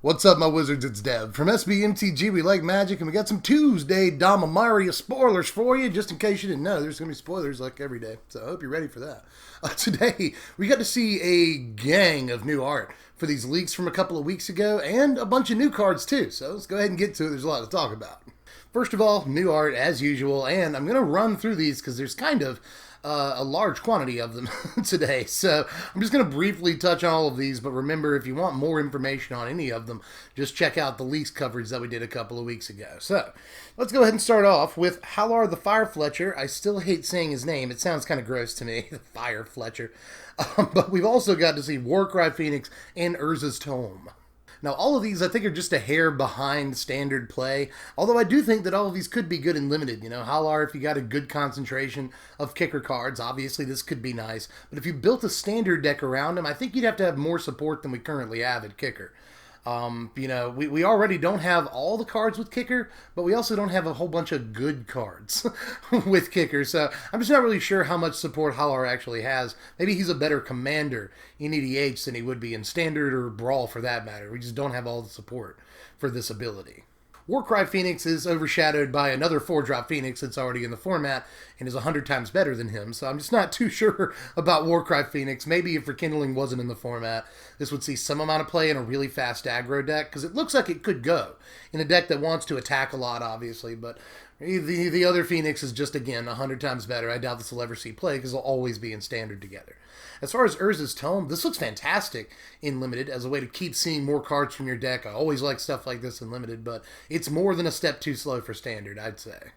What's up, my wizards? It's Dev. From Mtg, we like magic, and we got some Tuesday Dominaria spoilers for you, just in case you didn't know. There's going to be spoilers like every day, so I hope you're ready for that. Today, we got to see a gang of new art for these leaks from a couple of weeks ago, and a bunch of new cards too, so let's go ahead and get to it. There's a lot to talk about. First of all, new art as usual, and I'm going to run through these because there's kind of a large quantity of them today. So I'm just going to briefly touch on all of these, but remember, if you want more information on any of them, just check out the leaks coverage that we did a couple of weeks ago. So let's go ahead and start off with Halar the Fire Fletcher. I still hate saying his name. It sounds kind of gross to me, the Fire Fletcher. But we've also got to see Warcry Phoenix and Urza's Tome. Now, all of these, I think, are just a hair behind standard play, although I do think that all of these could be good and limited. You know, Halar, if you got a good concentration of kicker cards, obviously this could be nice. But if you built a standard deck around him, I think you'd have to have more support than we currently have at kicker. You know, we already don't have all the cards with kicker, but we also don't have a whole bunch of good cards with kicker, so I'm just not really sure how much support Halar actually has. Maybe he's a better commander in EDH than he would be in Standard or Brawl for that matter. We just don't have all the support for this ability. Warcry Phoenix is overshadowed by another 4-drop Phoenix that's already in the format and is 100 times better than him, so I'm just not too sure about Warcry Phoenix. Maybe if Rekindling wasn't in the format, this would see some amount of play in a really fast aggro deck, because it looks like it could go in a deck that wants to attack a lot, obviously, but the other Phoenix is just, again, 100 times better. I doubt this will ever see play, because they'll always be in Standard together. As far as Urza's Tome, this looks fantastic in Limited as a way to keep seeing more cards from your deck. I always like stuff like this in Limited, but it's more than a step too slow for Standard, I'd say.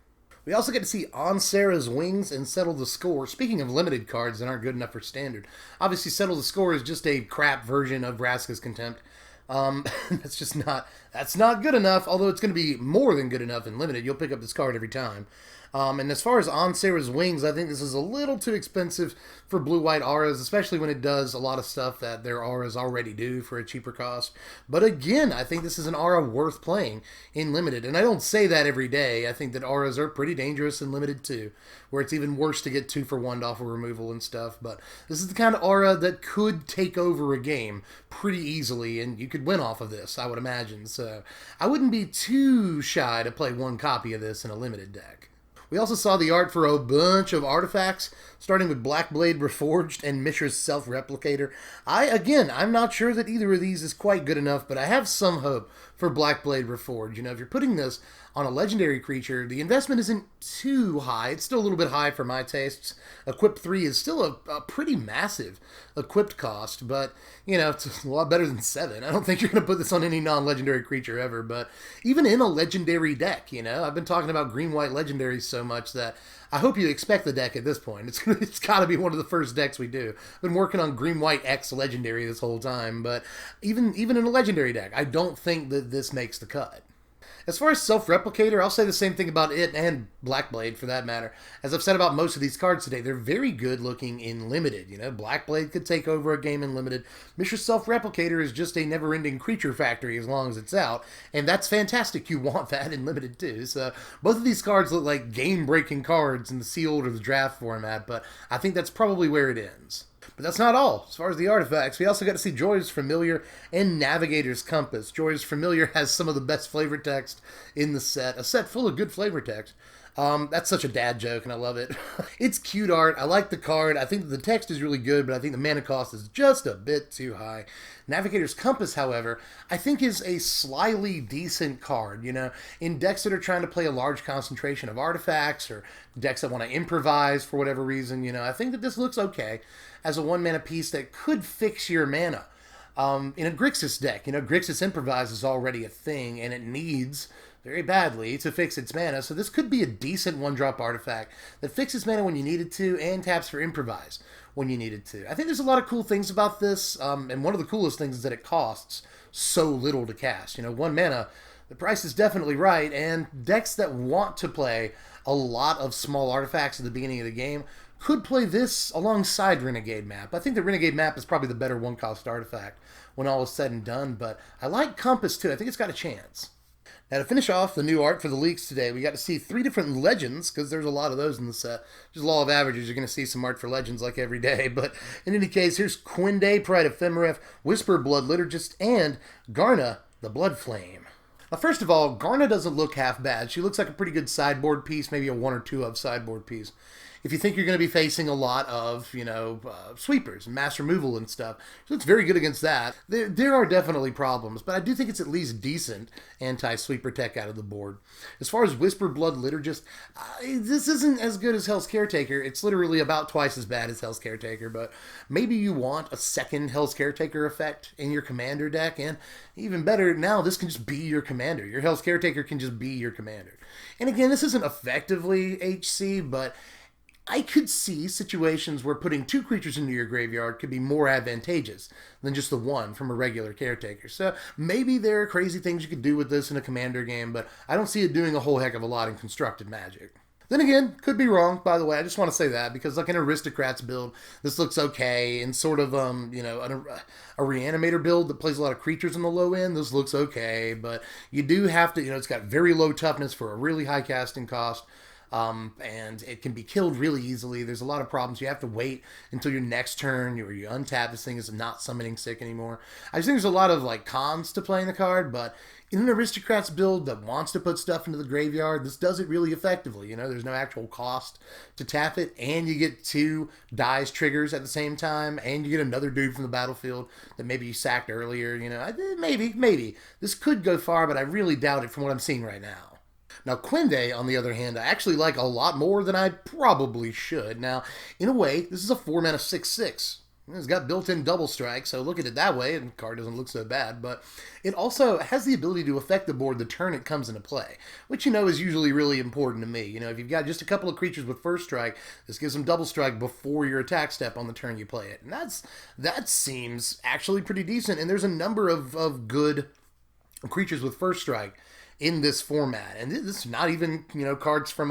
We also get to see On Sarah's Wings and Settle the Score. Speaking of limited cards that aren't good enough for Standard, obviously Settle the Score is just a crap version of Vraska's Contempt. That's not good enough, although it's going to be more than good enough in Limited. You'll pick up this card every time. And as far as On Sarah's Wings, I think this is a little too expensive for blue-white auras, especially when it does a lot of stuff that their auras already do for a cheaper cost. But again, I think this is an aura worth playing in Limited. And I don't say that every day. I think that auras are pretty dangerous in Limited too, where it's even worse to get 2-for-1 off of removal and stuff. But this is the kind of aura that could take over a game pretty easily, and you could win off of this, I would imagine. So I wouldn't be too shy to play one copy of this in a Limited deck. We also saw the art for a bunch of artifacts, starting with Blackblade Reforged and Mishra's Self-Replicator. I'm not sure that either of these is quite good enough, but I have some hope for Blackblade Reforged. You know, if you're putting this on a legendary creature, the investment isn't too high. It's still a little bit high for my tastes. Equip 3 is still a pretty massive equipped cost, but, you know, it's a lot better than 7. I don't think you're going to put this on any non-legendary creature ever, but even in a legendary deck, you know, I've been talking about green-white legendaries so much that I hope you expect the deck at this point. It's got to be one of the first decks we do. I've been working on green-white X legendary this whole time, but even in a legendary deck, I don't think that this makes the cut. As far as Self-Replicator, I'll say the same thing about it and Blackblade for that matter. As I've said about most of these cards today, they're very good looking in Limited. You know, Blackblade could take over a game in Limited. Mishra's Self-Replicator is just a never-ending creature factory as long as it's out, and that's fantastic. You want that in Limited too. So both of these cards look like game-breaking cards in the sealed or the draft format, but I think that's probably where it ends. But that's not all. As far as the artifacts, we also got to see Joy's Familiar and Navigator's Compass. Joy's Familiar has some of the best flavor text in the set. A set full of good flavor text. That's such a dad joke, and I love it. It's cute art. I like the card. I think that the text is really good, but I think the mana cost is just a bit too high. Navigator's Compass, however, I think is a slyly decent card. You know, in decks that are trying to play a large concentration of artifacts, or decks that want to improvise for whatever reason, you know, I think that this looks okay as a 1-mana piece that could fix your mana. In a Grixis deck, you know, Grixis Improvise is already a thing, and it needs very badly to fix its mana, so this could be a decent 1-drop artifact that fixes mana when you need it to, and taps for Improvise when you need it to. I think there's a lot of cool things about this, and one of the coolest things is that it costs so little to cast. You know, 1 mana, the price is definitely right, and decks that want to play a lot of small artifacts at the beginning of the game could play this alongside Renegade Map. I think the Renegade Map is probably the better 1-cost artifact when all is said and done, but I like Compass too. I think it's got a chance. Now, to finish off the new art for the leaks today, we got to see 3 different legends, because there's a lot of those in the set. Just law of averages, you're going to see some art for legends like every day. But in any case, here's Quinde, Pride Ephemeref, Whisper, Blood Liturgist, and Garna, the Blood Flame. First of all, Garna doesn't look half bad. She looks like a pretty good sideboard piece, maybe a 1 or 2 of sideboard piece. If you think you're going to be facing a lot of, sweepers and mass removal and stuff, she looks very good against that. There are definitely problems, but I do think it's at least decent anti-sweeper tech out of the board. As far as Whisper Blood Liturgist, this isn't as good as Hell's Caretaker. It's literally about twice as bad as Hell's Caretaker, but maybe you want a second Hell's Caretaker effect in your commander deck, and even better, now this can just be your commander. Your Hell's Caretaker can just be your commander. And again, this isn't effectively HC, but I could see situations where putting 2 creatures into your graveyard could be more advantageous than just the 1 from a regular caretaker. So maybe there are crazy things you could do with this in a commander game, but I don't see it doing a whole heck of a lot in constructed Magic. Then again, could be wrong, by the way. I just want to say that, because like an Aristocrats build, this looks okay. In sort of, a Reanimator build that plays a lot of creatures on the low end, this looks okay. But you do have to, it's got very low toughness for a really high casting cost. And it can be killed really easily. There's a lot of problems. You have to wait until your next turn, or you untap this thing is not summoning sick anymore. I just think there's a lot of cons to playing the card, but in an Aristocrats build that wants to put stuff into the graveyard, this does it really effectively. There's no actual cost to tap it, and you get 2 dies triggers at the same time, and you get another dude from the battlefield that maybe you sacked earlier. Maybe. This could go far, but I really doubt it from what I'm seeing right now. Now, Quinde, on the other hand, I actually like a lot more than I probably should. Now, in a way, this is a 4-mana 6/6. It's got built-in double strike, so look at it that way, and the card doesn't look so bad. But it also has the ability to affect the board the turn it comes into play, which, is usually really important to me. If you've got just a couple of creatures with first strike, this gives them double strike before your attack step on the turn you play it. And that seems actually pretty decent, and there's a number of good creatures with first strike in this format. And this is not even, cards from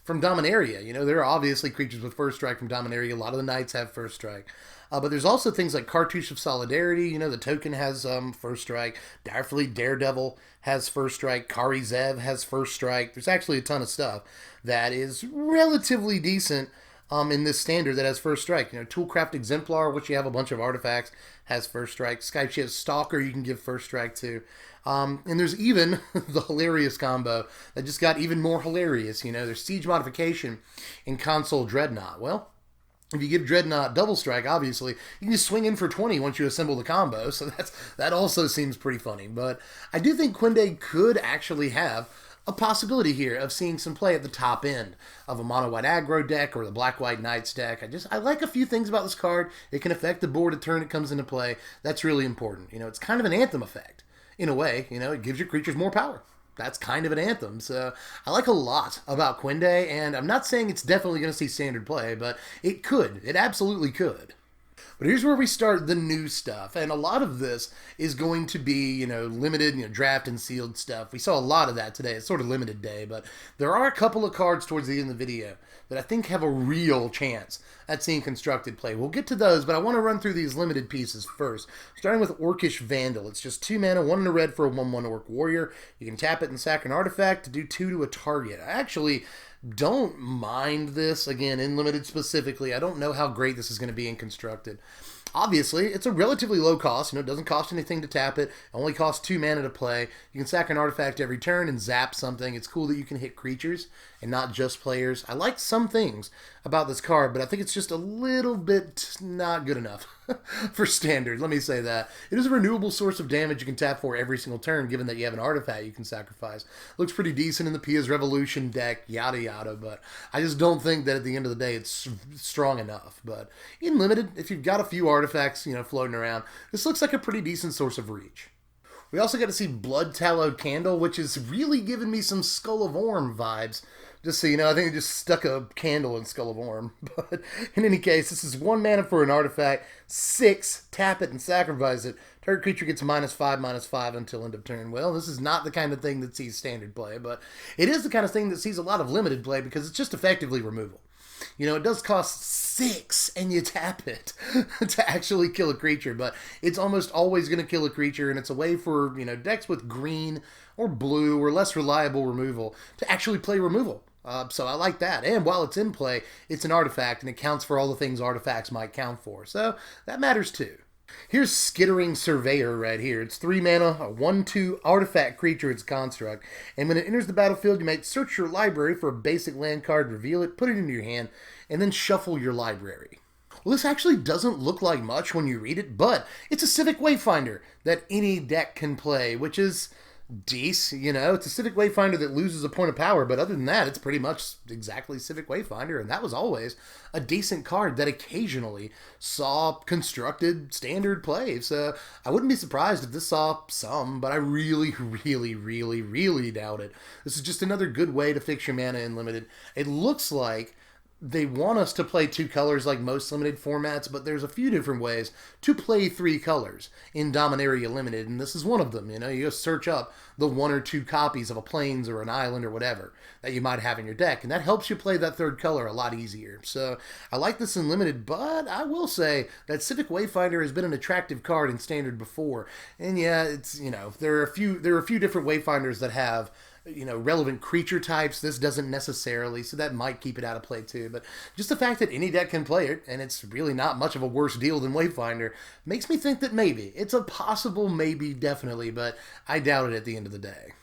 Dominaria. There are obviously creatures with first strike from Dominaria. A lot of the knights have first strike. But there's also things like Cartouche of Solidarity. The token has first strike. Direfleet Daredevil has first strike. Kari Zev has first strike. There's actually a ton of stuff that is relatively decent in this standard that has first strike. Toolcraft Exemplar, which you have a bunch of artifacts, has first strike. Skype Stalker you can give first strike to. And there's even the hilarious combo that just got even more hilarious. There's Siege Modification in Console Dreadnought. Well, if you give Dreadnought double strike, obviously, you can just swing in for 20 once you assemble the combo. So that also seems pretty funny. But I do think Quinde could actually have a possibility here of seeing some play at the top end of a mono-white aggro deck or the black-white knights deck. I like a few things about this card. It can affect the board the turn it comes into play. That's really important. It's kind of an anthem effect. In a way, it gives your creatures more power. That's kind of an anthem. So I like a lot about Quinde, and I'm not saying it's definitely going to see standard play, but it could. It absolutely could. But here's where we start the new stuff, and a lot of this is going to be, limited, draft and sealed stuff. We saw a lot of that today. It's sort of limited day, but there are a couple of cards towards the end of the video that I think have a real chance at seeing constructed play. We'll get to those, but I want to run through these limited pieces first, starting with Orcish Vandal. It's just 2 mana, 1 and a red for a 1/1 Orc Warrior. You can tap it and sack an artifact to do 2 to a target. I actually don't mind this, again, in limited specifically. I don't know how great this is going to be in constructed. Obviously, it's a relatively low cost. It doesn't cost anything to tap it. It only costs 2 mana to play. You can sack an artifact every turn and zap something. It's cool that you can hit creatures and not just players. I like some things about this card, but I think it's just a little bit not good enough for standard. Let me say that. It is a renewable source of damage you can tap for every single turn, given that you have an artifact you can sacrifice. Looks pretty decent in the Pia's Revolution deck, yada yada, but I just don't think that at the end of the day it's strong enough. But in limited, if you've got a few artifacts, floating around, this looks like a pretty decent source of reach. We also got to see Blood Tallowed Candle, which is really giving me some Skull of Orm vibes. Just so you know, I think I just stuck a candle in Skull of Orm. But in any case, this is 1 mana for an artifact, 6, tap it and sacrifice it. Target creature gets -5/-5 until end of turn. Well, this is not the kind of thing that sees standard play, but it is the kind of thing that sees a lot of limited play because it's just effectively removal. It does cost 6 and you tap it to actually kill a creature, but it's almost always going to kill a creature, and it's a way for, decks with green or blue or less reliable removal to actually play removal. So I like that. And while it's in play, it's an artifact, and it counts for all the things artifacts might count for. So that matters too. Here's Skittering Surveyor right here. It's 3 mana, a 1/2 artifact creature, it's a construct. And when it enters the battlefield, you might search your library for a basic land card, reveal it, put it into your hand, and then shuffle your library. Well, this actually doesn't look like much when you read it, but it's a Civic Wayfinder that any deck can play, which is decent, you know. It's a Civic Wayfinder that loses a point of power, but other than that, it's pretty much exactly Civic Wayfinder, and that was always a decent card that occasionally saw constructed standard play. So I wouldn't be surprised if this saw some, but I really, really, really, really doubt it. This is just another good way to fix your mana in Limited. It looks like they want us to play 2 colors like most limited formats, but there's a few different ways to play 3 colors in Dominaria Limited, and this is one of them. You know, you just search up the 1 or 2 copies of a Plains or an Island or whatever that you might have in your deck, and that helps you play that 3rd color a lot easier. So I like this in Limited, but I will say that Civic Wayfinder has been an attractive card in Standard before, and yeah, it's, you know, there are a few different Wayfinders that have, you know, relevant creature types. This doesn't necessarily, so that might keep it out of play too. But just the fact that any deck can play it, and it's really not much of a worse deal than Wayfinder, makes me think that maybe. It's a possible maybe, definitely, but I doubt it at the end of the day.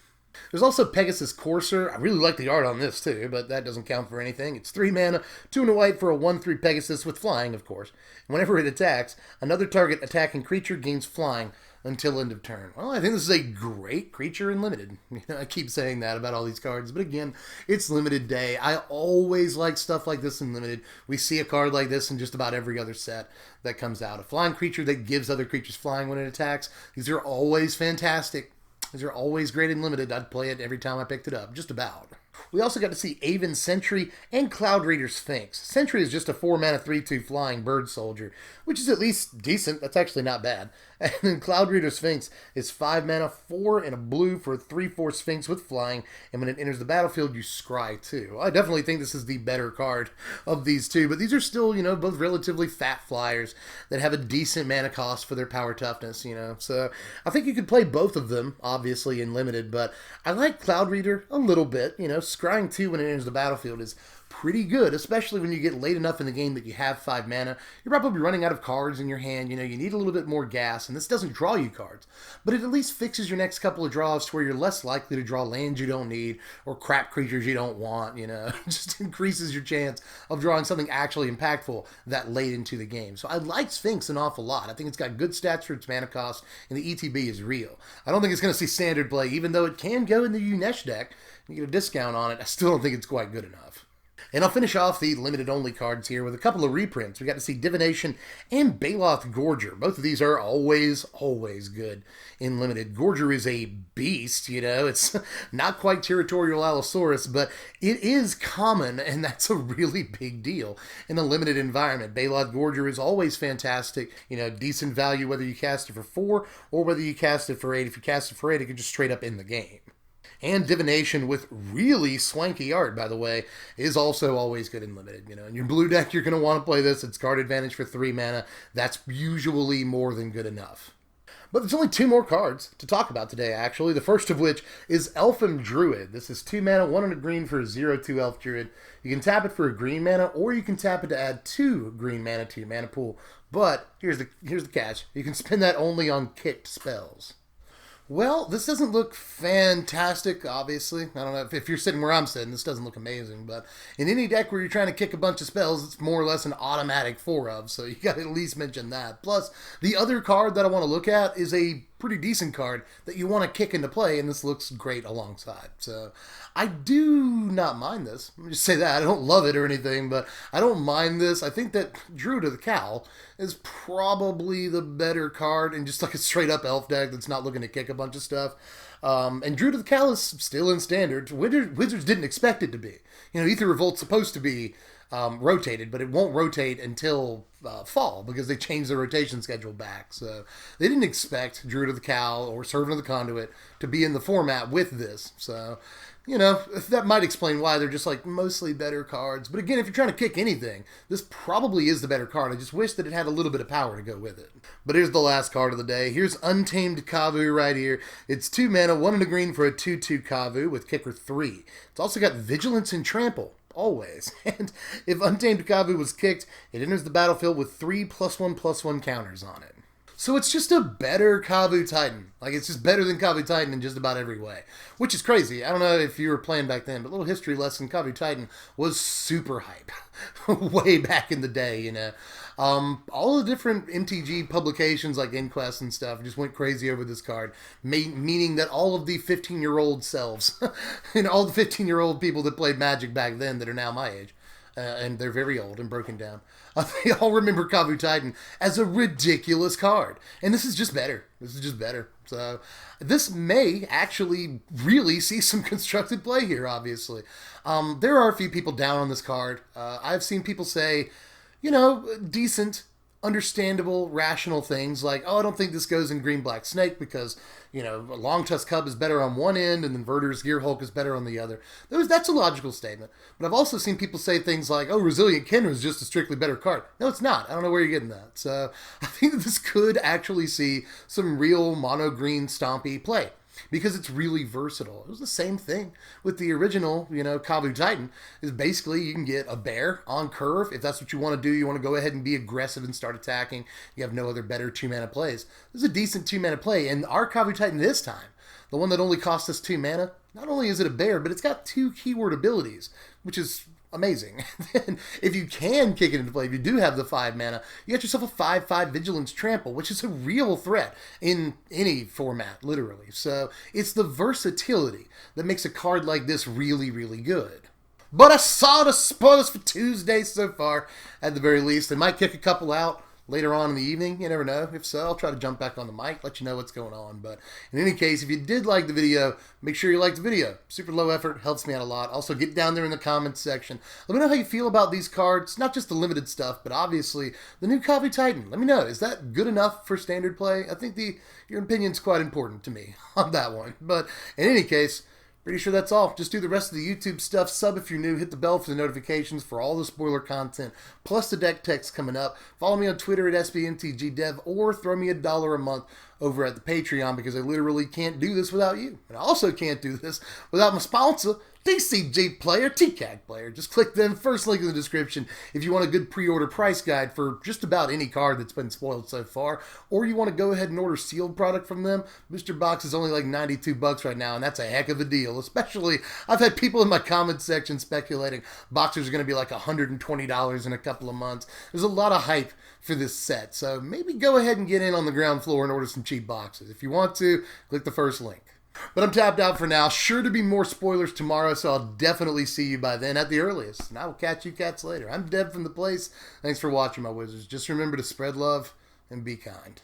There's also Pegasus Courser. I really like the art on this too, but that doesn't count for anything. It's 3 mana, 2 and a white for a 1/3 Pegasus with flying, of course. Whenever it attacks, another target attacking creature gains flying until end of turn. Well, I think this is a great creature in Limited. You know, I keep saying that about all these cards, but again, it's Limited Day. I always like stuff like this in Limited. We see a card like this in just about every other set that comes out. A flying creature that gives other creatures flying when it attacks. These are always fantastic. These are always great in Limited. I'd play it every time I picked it up, just about. We also got to see Aven Sentry and Cloud Reader Sphinx. Sentry is just a 4 mana 3/2 flying bird soldier, which is at least decent. That's actually not bad. And then Cloud Reader Sphinx is 5 mana, 4 and a blue for a 3/4 Sphinx with flying, and when it enters the battlefield, you scry too. I definitely think this is the better card of these two, but these are still, you know, both relatively fat flyers that have a decent mana cost for their power toughness, you know. So I think you could play both of them, obviously, in Limited, but I like Cloud Reader a little bit, you know. Scrying 2 when it enters the battlefield is pretty good, especially when you get late enough in the game that you have 5 mana. You're probably running out of cards in your hand, you know, you need a little bit more gas, and this doesn't draw you cards, but it at least fixes your next couple of draws to where you're less likely to draw lands you don't need or crap creatures you don't want, you know. It just increases your chance of drawing something actually impactful that late into the game. So I like Sphinx an awful lot. I think it's got good stats for its mana cost, and the ETB is real. I don't think it's going to see standard play, even though it can go in the Unesh deck. You get a discount on it. I still don't think it's quite good enough. And I'll finish off the limited-only cards here with a couple of reprints. We got to see Divination and Baloth Gorger. Both of these are always, always good in Limited. Gorger is a beast, you know. It's not quite Territorial Allosaurus, but it is common, and that's a really big deal in a limited environment. Baloth Gorger is always fantastic. You know, decent value whether you cast it for 4 or whether you cast it for 8. If you cast it for 8, it can just straight up end the game. And Divination, with really swanky art, by the way, is also always good in Limited. You know, in your blue deck, you're going to want to play this. It's card advantage for 3 mana. That's usually more than good enough. But there's only 2 more cards to talk about today, actually. The first of which is Elfin Druid. This is 2 mana, 1 and a green for a 0/2 Elf Druid. You can tap it for a green mana, or you can tap it to add 2 green mana to your mana pool. But here's the catch. You can spend that only on kicked spells. Well, this doesn't look fantastic, obviously. I don't know if you're sitting where I'm sitting, this doesn't look amazing, but in any deck where you're trying to kick a bunch of spells, it's more or less an automatic 4 of, so you got to at least mention that. Plus, the other card that I want to look at is a pretty decent card that you want to kick into play, and this looks great alongside. So I do not mind this. Let me just say that. I don't love it or anything, but I don't mind this. I think that Druid of the Cowl is probably the better card in just like a straight up elf deck that's not looking to kick a bunch of stuff. And Druid of the Cowl is still in Standard. Wizards didn't expect it to be. You know, Ether Revolt's supposed to be rotated, but it won't rotate until fall because they changed the rotation schedule back. So they didn't expect Druid of the Cowl or Servant of the Conduit to be in the format with this. So, you know, that might explain why they're just like mostly better cards. But again, if you're trying to kick anything, this probably is the better card. I just wish that it had a little bit of power to go with it. But here's the last card of the day. Here's Untamed Cavalry right here. It's 2 mana, 1 and a green for a 2/2 Kavu with kicker 3. It's also got Vigilance and Trample. Always. And if Untamed Kavu was kicked, it enters the battlefield with 3 +1/+1 counters on it. So it's just a better Kavu Titan. Like, it's just better than Kavu Titan in just about every way, which is crazy. I don't know if you were playing back then, but little history lesson, Kavu Titan was super hype way back in the day, you know. All the different MTG publications like Inquest and stuff just went crazy over this card, meaning that all of the 15-year-old selves and all the 15-year-old people that played Magic back then that are now my age, and they're very old and broken down, they all remember Kavu Titan as a ridiculous card. And this is just better. This is just better. So this may actually really see some constructed play here, obviously. There are a few people down on this card. I've seen people say, you know, decent, understandable, rational things like, oh, I don't think this goes in Green-Black Snake because, you know, a Long Tusk Cub is better on one end and Inverter's Gear Hulk is better on the other. That's a logical statement. But I've also seen people say things like, oh, Resilient Kenra is just a strictly better card. No, it's not. I don't know where you're getting that. So I think that this could actually see some real mono-green stompy play, because it's really versatile. It was the same thing with the original, you know, Kavu Titan. Is basically you can get a bear on curve. If that's what you want to do, you want to go ahead and be aggressive and start attacking. You have no other better 2-mana plays. This is a decent 2-mana play, and our Kavu Titan this time, the one that only cost us 2 mana, not only is it a bear, but it's got 2 keyword abilities, which is amazing. Then if you can kick it into play, if you do have the 5 mana, you got yourself a 5/5 Vigilance Trample, which is a real threat in any format, literally. So it's the versatility that makes a card like this really, really good. But I saw the spoilers for Tuesday so far, at the very least. They might kick a couple out later on in the evening. You never know. If so, I'll try to jump back on the mic, let you know what's going on. But in any case, if you did like the video, make sure you like the video. Super low effort, helps me out a lot. Also, get down there in the comments section. Let me know how you feel about these cards. Not just the limited stuff, but obviously the new Kavu Titan. Let me know. Is that good enough for standard play? I think your opinion's quite important to me on that one. But in any case, pretty sure that's all. Just do the rest of the YouTube stuff. Sub if you're new. Hit the bell for the notifications for all the spoiler content, plus the deck techs coming up. Follow me on Twitter at SBMTGDev, or throw me $1 a month over at the Patreon, because I literally can't do this without you. And I also can't do this without my sponsor, TCG Player, TCAG Player. Just click the first link in the description if you want a good pre-order price guide for just about any card that's been spoiled so far, or you want to go ahead and order sealed product from them. Booster box is only like $92 right now, and that's a heck of a deal. Especially, I've had people in my comment section speculating boxers are going to be like $120 in a couple of months. There's a lot of hype for this set, so maybe go ahead and get in on the ground floor and order some cheap boxes. If you want to, click the first link. But I'm tapped out for now. Sure to be more spoilers tomorrow, so I'll definitely see you by then at the earliest. And I will catch you cats later. I'm Deb from The Place. Thanks for watching, my wizards. Just remember to spread love and be kind.